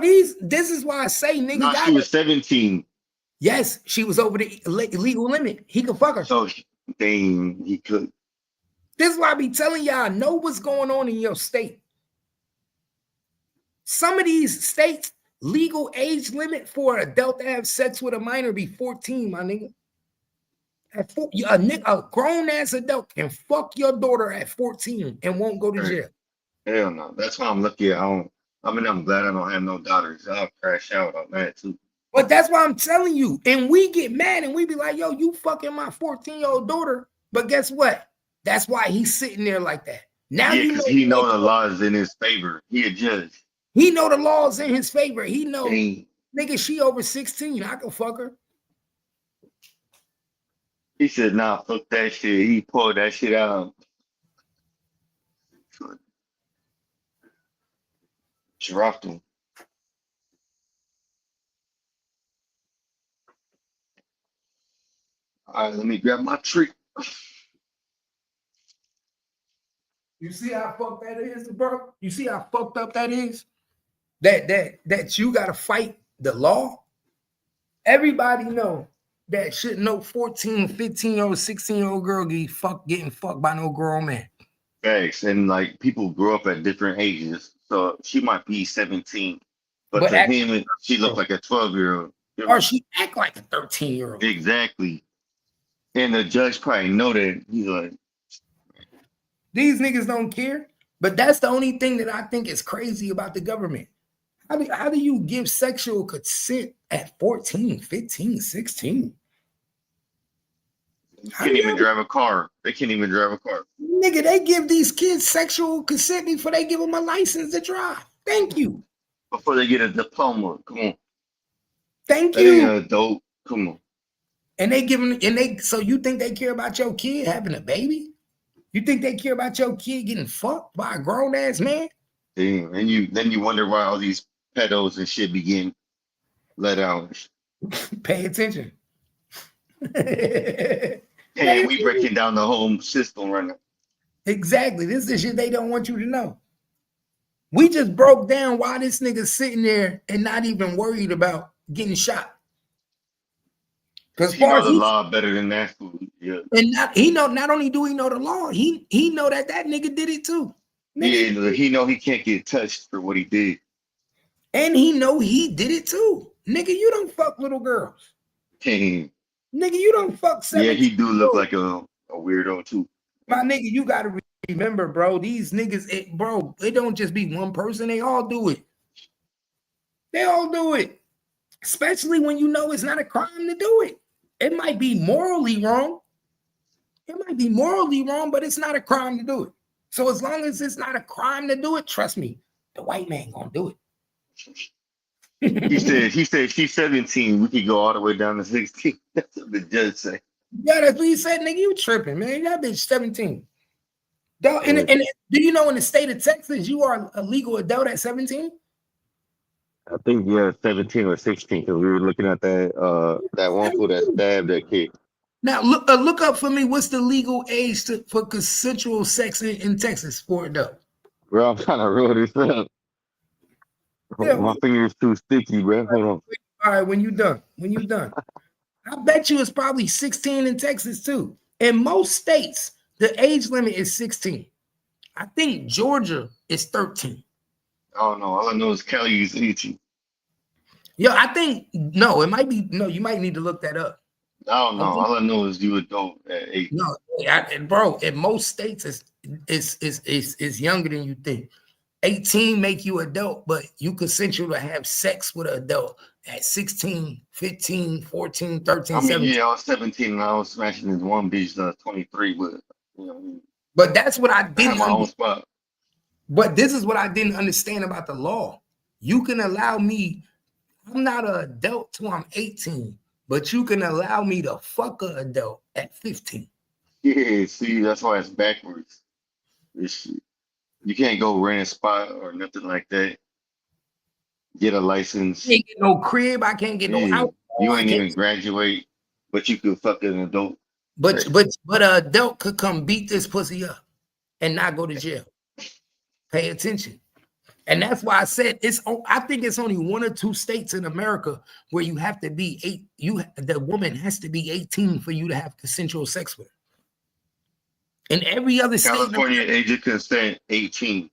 This is why I say nigga No, she was 17. Yes, she was over the legal limit. He could fuck her. So dang, he could. This is why I be telling y'all, know what's going on in your state. Some of these states, legal age limit for an adult to have sex with a minor be 14, my nigga. A grown ass adult can fuck your daughter at 14 and won't go to jail. Hell no. That's why I'm lucky. I'm glad I don't have no daughters. I'll crash out on that too. But that's why I'm telling you. And we get mad and we be like, yo, you fucking my 14-year-old daughter. But guess what? That's why he's sitting there like that. Now yeah, because he know the law is in his favor. He a judge. He know the laws in his favor. He know, nigga, she over 16. I can fuck her. He said, nah, fuck that shit. He pulled that shit out. Dropped him. All right, let me grab my treat. You see how fucked that is, bro? You see how fucked up that is? That you gotta fight the law. Everybody know that shit. No 14, 15-year-old, 16-year-old girl getting fucked by no grown man. Facts. And like people grow up at different ages. So she might be 17. But to him, she looked like a 12-year-old. Or she act like a 13-year-old. Exactly. And the judge probably know that. He's like, these niggas don't care. But that's the only thing that I think is crazy about the government. How do you give sexual consent at 14, 15, 16? Can't even drive a car. They can't even drive a car. Nigga, they give these kids sexual consent before they give them a license to drive. Thank you. Before they get a diploma. Come on. Thank you. They ain't an adult. Come on. And they give them, so you think they care about your kid having a baby? You think they care about your kid getting fucked by a grown ass man? Damn. And then you wonder why all these pedos and shit begin let out. Pay attention. And we breaking down the whole system right now. Exactly. This is shit they don't want you to know. We just broke down why this nigga's sitting there and not even worried about getting shot. Because he knows the law better than that fool. Yeah. And not only do he know the law, he know that nigga did it too. Nigga. Yeah, he know he can't get touched for what he did. And he know he did it too. Nigga, you don't fuck little girls. Damn. Nigga, you don't fuck 17. Yeah, he do look like a weirdo too. My nigga, you gotta remember, bro, these niggas, it don't just be one person. They all do it. They all do it. Especially when you know it's not a crime to do it. It might be morally wrong. It might be morally wrong, but it's not a crime to do it. So as long as it's not a crime to do it, trust me, the white man gonna do it. He said she's 17. We could go all the way down to 16. That's what the judge said. Yeah, that's what he said, nigga. You tripping, man. That bitch 17. And do you know in the state of Texas, you are a legal adult at 17? I think 17 or 16 because we were looking at that one fool that stabbed that kid. Now look up for me. What's the legal age for consensual sex in Texas for adult? Bro, I'm trying to roll this up. Yeah, my finger's too sticky, bro. Hold on. All right, when you done. I bet you it's probably 16 in Texas too. In most states, the age limit is 16. I think Georgia is 13. Oh no, all I know is Cali is 18. Yo, I think no, it might be no. You might need to look that up. I don't know. All I know is you adult at 8. No, bro. In most states, it's younger than you think. 18 make you adult, but you consensual to have sex with an adult at 16, 15, 14, 13, 17. Yeah, I was 17 and I was smashing this one bitch 23, but but that's what I didn't understand. But this is what I didn't understand about the law. You can allow me, I'm not an adult till I'm 18, but you can allow me to fuck an adult at 15. Yeah, see, that's why it's backwards. You can't go rent a spot or nothing like that. Get a license. I can't get no crib. I can't get no house. You ain't even graduate, but you could fuck an adult. But an adult could come beat this pussy up and not go to jail. Pay attention. And that's why I said I think it's only 1 or 2 states in America where you have to be the woman has to be 18 for you to have consensual sex with her. In every other state, California, age of consent 18.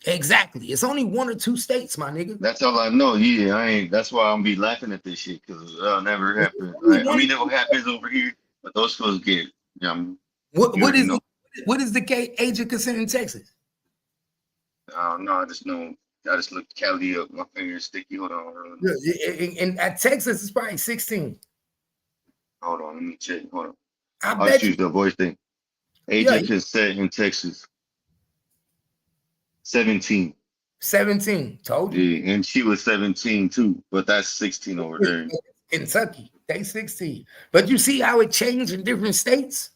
exactly. It's only 1 or 2 states, my nigga. That's all I know. Yeah, I ain't. That's why I'm be laughing at this shit because it'll never happen. I mean, it happens over here, but those fools get. You What already is know. what is the age of consent in Texas? No, I just know. I just looked Cali up. My finger's sticky. Hold on. And at Texas, it's probably 16. Hold on. Let me check. Hold on. I I'll bet you. choose the voice thing. Age Yeah, of consent in Texas 17. 17. Told you. Yeah, and she was 17 too, but that's 16 over there. Kentucky, they 16. But you see how it changed in different states?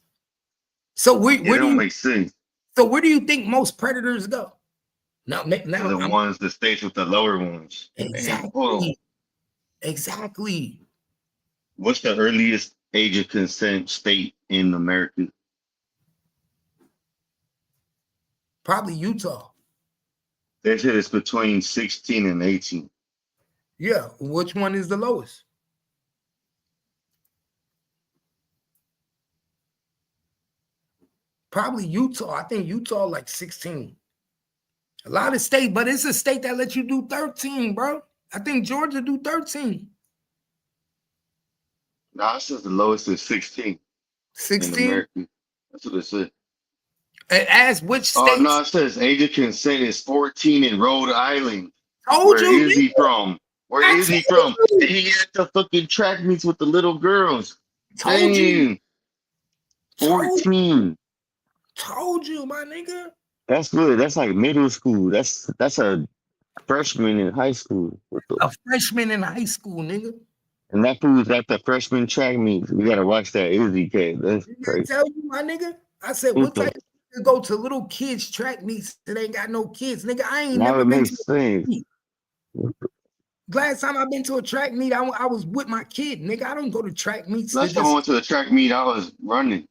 So where It do don't you make sense. so where do you think most predators go? Now The states with the lower ones. And hold on. Exactly. What's the earliest age of consent state in America? Probably Utah. They said it's between 16 and 18. Yeah. Which one is the lowest? Probably Utah. I think Utah like 16. A lot of states, but it's a state that lets you do 13, bro. I think Georgia do 13. Nah, it says the lowest is 16 in 16? America. That's what it said. Ask which Oh, no, states. it says age of consent is 14 in Rhode Island. Told Where you, is he from? Where I is he told from? you. And he had the fucking track meets with the little girls. Told you. Dang, Told 14. Told you, my nigga. That's good. That's like middle school. That's a freshman in high school. A freshman in high school, nigga. And that fool's at the freshman track meet. We gotta watch that Izzy kid. That's Didn't I crazy. tell you, my nigga? I said, What what the? type of go to little kids track meets that ain't got no kids? Nigga, I ain't Now never it been to makes a track sense. meet. Last time I've been to a track meet, I was with my kid. Nigga, I don't go to track meets to Last time I went just to a track meet, I was running,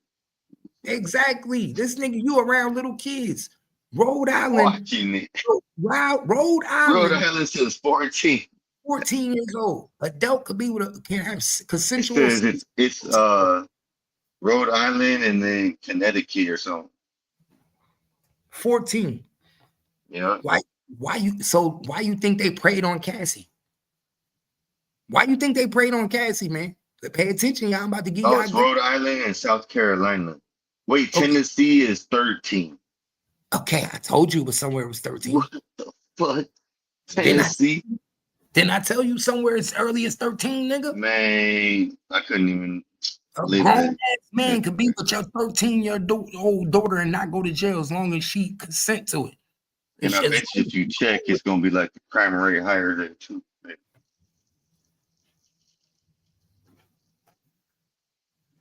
exactly. This nigga, you around little kids. Rhode Island, watching it. Rhode Rhode Island, Island says 14. 14 years old. Adult could be with can have It consensual says it's Rhode Island and then Connecticut or something. 14. Yeah. Why you think they preyed on Cassie? Why you think they preyed on Cassie, man? Pay attention, y'all. I'm about to give Oh, y'all it's Rhode Island and South Carolina. Wait, Tennessee is 13. Okay, I told you it was somewhere it was 13. What the fuck? Tennessee? Didn't I tell you somewhere as early as 13, nigga? Man, I couldn't even A live grown that. ass man could be with your 13-year-old daughter and not go to jail as long as she consent to it. And I bet you if you check, it's gonna be like the crime rate higher there too.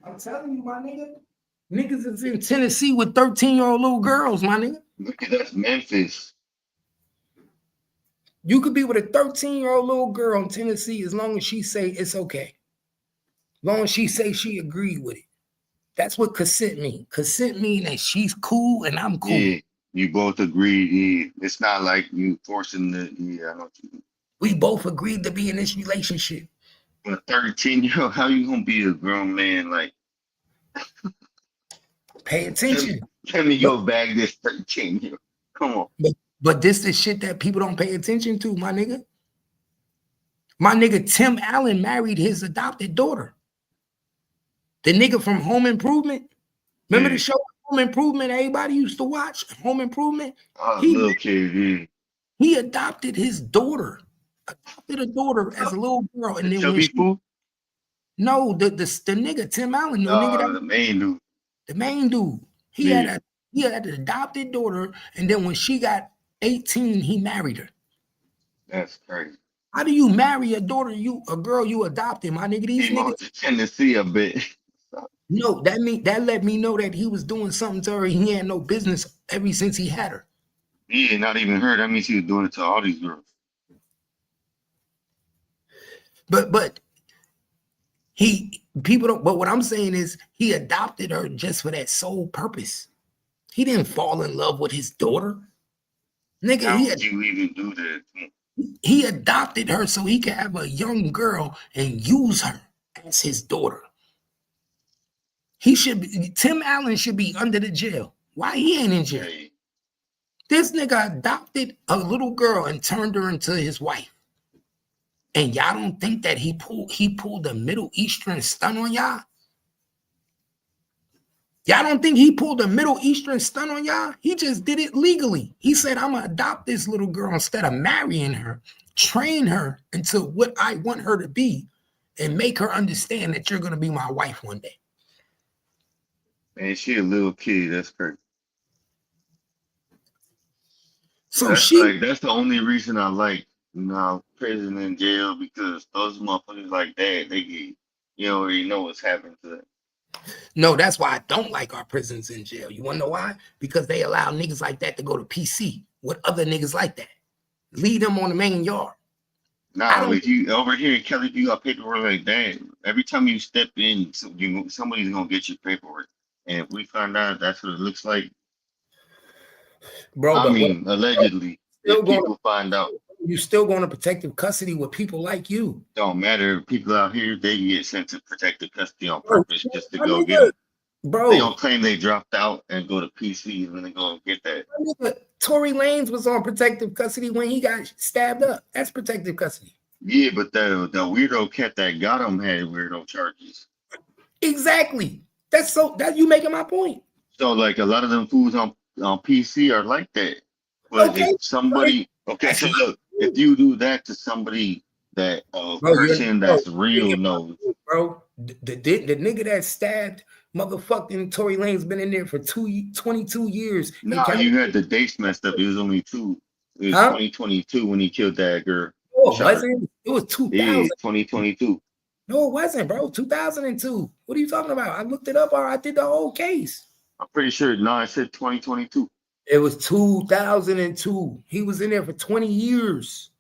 I'm telling you, my nigga. Niggas is in Tennessee with 13-year-old little girls, my nigga. Look at that's Memphis. You could be with a 13-year-old little girl in Tennessee as long as she say it's okay. As long as she say she agreed with it. That's what consent mean. Consent mean that she's cool and I'm cool. Yeah, you both agreed. Yeah. It's not like you forcing the. Yeah, I know what you mean. We both agreed to be in this relationship. But 13-year-old, how you gonna be a grown man? Like, pay attention. Let me go bag this 13-year-old. Come on. But this is shit that people don't pay attention to, my nigga. My nigga Tim Allen married his adopted daughter. The nigga from Home Improvement. Remember the show Home Improvement everybody used to watch? Home Improvement? Little kid, yeah. He adopted his daughter. Adopted a daughter as a little girl. And then when she, no, the nigga, Tim Allen, the main dude. The main dude. He had an adopted daughter, and then when she got 18, he married her. That's crazy. How do you marry a girl you adopted, my nigga? These niggas to Tennessee a bit. No, that let me know that he was doing something to her. He had no business ever since he had her. Yeah, not even her. That means he was doing it to all these girls. But what I'm saying is he adopted her just for that sole purpose. He didn't fall in love with his daughter. Nigga, How would you even do that? he adopted her so he could have a young girl and use her as his daughter. Tim Allen should be under the jail. Why he ain't in jail? Hey, This nigga adopted a little girl and turned her into his wife. And y'all don't think that he pulled a Middle Eastern stunt on y'all? Y'all don't think he pulled a Middle Eastern stunt on y'all? He just did it legally. He said, I'm going to adopt this little girl instead of marrying her, train her into what I want her to be, and make her understand that you're going to be my wife one day. man, she a little kid. That's crazy. So that's the only reason I like, prison and jail, because those motherfuckers like that, they get, you already know what's happening to them. No, that's why I don't like our prisons in jail. You want to know why? Because they allow niggas like that to go to PC with other niggas like that. Leave them on the main yard. Nah, if you over here in Kelly, if you got paperwork like that, every time you step in, somebody's gonna get your paperwork. And if we find out that's what it looks like, bro, allegedly, if people find out, you still going to protective custody with people like you. Don't matter. People out here, they get sent to protective custody on purpose just to go get them. Bro, they don't claim they dropped out and go to PC and then they go get that. Tory Lanez was on protective custody when he got stabbed up. That's protective custody. Yeah, but the weirdo cat that got him had weirdo charges. Exactly. That you making my point. So like a lot of them fools on PC are like that. But if somebody, so look, if you do that to somebody that person that's real knows, bro, the nigga that stabbed motherfucking Tory Lanez been in there for 22 years. Nah, you had the dates messed up. It was only two. It was 2022 when he killed that girl. No, it wasn't. It was 2000. Yeah, 2022. No, it wasn't, bro. 2002. What are you talking about? I looked it up, or I did the whole case. I'm pretty sure. No, I said 2022. It was 2002. He was in there for 20 years.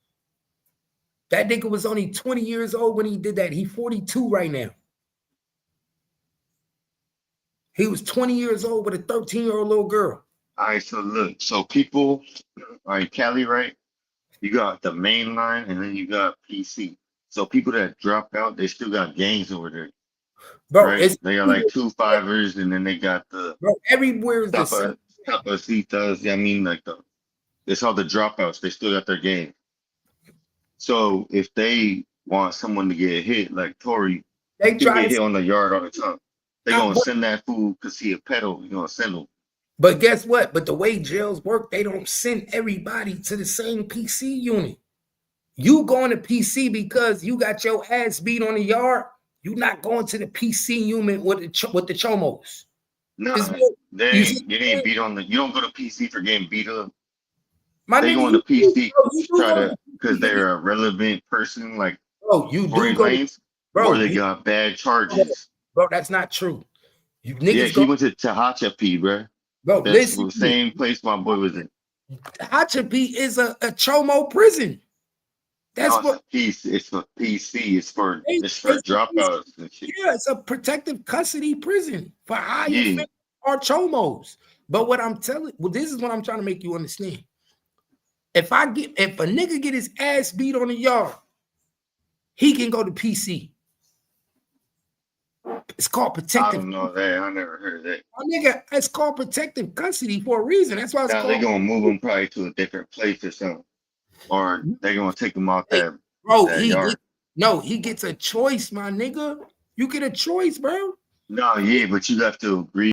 That nigga was only 20 years old when he did that. He's 42 right now. He was 20 years old with a 13-year-old little girl. All right, so look. So people, all right, Cali, right? You got the main line, and then you got PC. So people that dropped out, they still got gangs over there. Bro, right? They got like 2 5ers, and then they got the everywhere is the same. Tapacitas. I mean, like it's all the dropouts. They still got their game. So if they want someone to get hit, like Tory, they get hit on the yard all the time. They're gonna send that fool because he a pedo. You're gonna send him. But guess what? But the way jails work, they don't send everybody to the same PC unit. You going to PC because you got your ass beat on the yard. You're not going to the PC unit with the chomos. No, they ain't beat on the. You don't go to PC for getting beat up. They go to PC because they're a relevant person, like Tory Lanez, or they got bad charges. Bro, that's not true. You niggas yeah, he went to Tehachapi, bro. Bro, that's the same place my boy was in. Tehachapi is a chomo prison. That's what it's for PC. It's for dropouts and shit. Yeah, it's a protective custody prison for high or chomos. But what I'm telling, this is what I'm trying to make you understand. If a nigga get his ass beat on the yard, he can go to PC. It's called protective. I don't know that. I never heard that. Nigga, it's called protective custody for a reason. That's why it's called. They're gonna move him probably to a different place or something, or they're gonna take him out there. Bro, he gets a choice, my nigga. You get a choice, bro. No, yeah, but you have to agree.